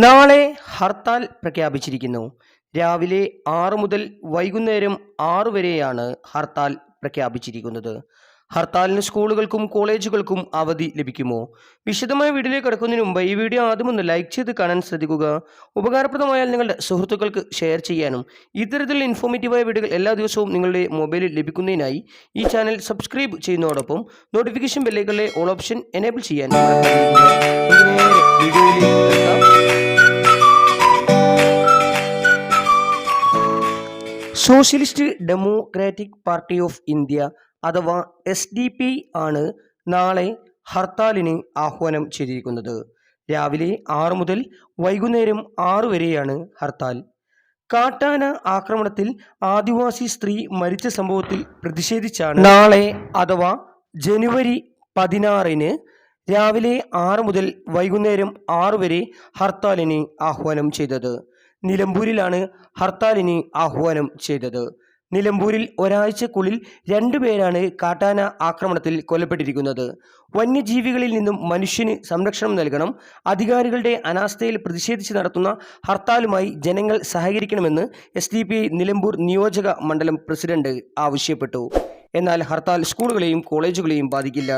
നാളെ ഹർത്താൽ പ്രഖ്യാപിച്ചിരിക്കുന്നു. രാവിലെ 6 മുതൽ വൈകുന്നേരം 6 വരെയാണ് ഹർത്താൽ പ്രഖ്യാപിച്ചിരിക്കുന്നത്. ഹർത്താലിന് സ്കൂളുകൾക്കും കോളേജുകൾക്കും അവധി ലഭിക്കുമോ? വിശദമായ വീഡിയോയിലേക്ക് കടക്കുന്നതിന് മുമ്പ് ഈ വീഡിയോ ആദ്യം ഒന്ന് ലൈക്ക് ചെയ്ത് കാണാൻ ശ്രദ്ധിക്കുക. ഉപകാരപ്രദമായാൽ നിങ്ങളുടെ സുഹൃത്തുക്കൾക്ക് ഷെയർ ചെയ്യാനും ഇത്തരത്തിലുള്ള ഇൻഫോർമേറ്റീവായ വീഡിയോകൾ എല്ലാ ദിവസവും നിങ്ങളുടെ മൊബൈലിൽ ലഭിക്കുന്നതിനായി ഈ ചാനൽ സബ്സ്ക്രൈബ് ചെയ്യുന്നതോടൊപ്പം നോട്ടിഫിക്കേഷൻ ബെല്ലൈക്കണിലെ ഓൾ ഓപ്ഷൻ എനേബിൾ ചെയ്യാൻ socialist democratic party of India അഥവാ SDP ആണ് നാളെ ഹർത്താലിന് ആഹ്വാനം ചെയ്തിരിക്കുന്നത്. രാവിലെ 6 മുതൽ വൈകുന്നേരം 6 വരെയാണ് ഹർത്താൽ. കാട്ടാന ആക്രമണത്തിൽ ആദിവാസി സ്ത്രീ മരിച്ച സംഭവത്തിൽ പ്രതിഷേധിച്ചാണ് നാളെ അഥവാ ജനുവരി 16 രാവിലെ 6 മുതൽ വൈകുന്നേരം 6 വരെ ഹർത്താലിന് ആഹ്വാനം ചെയ്തത്. നിലമ്പൂരിലാണ് ഹർത്താലിന് ആഹ്വാനം ചെയ്തത്. നിലമ്പൂരിൽ ഒരാഴ്ചക്കുള്ളിൽ 2 പേരാണ് കാട്ടാന ആക്രമണത്തിൽ കൊല്ലപ്പെട്ടിരിക്കുന്നത്. വന്യജീവികളിൽ നിന്നും മനുഷ്യന് സംരക്ഷണം നൽകണം. അധികാരികളുടെ അനാസ്ഥയിൽ പ്രതിഷേധിച്ച് നടത്തുന്ന ഹർത്താലുമായി ജനങ്ങൾ സഹകരിക്കണമെന്ന് SDP നിലമ്പൂർ നിയോജക മണ്ഡലം പ്രസിഡന്റ് ആവശ്യപ്പെട്ടു. എന്നാൽ ഹർത്താൽ സ്കൂളുകളെയും കോളേജുകളെയും ബാധിക്കില്ല.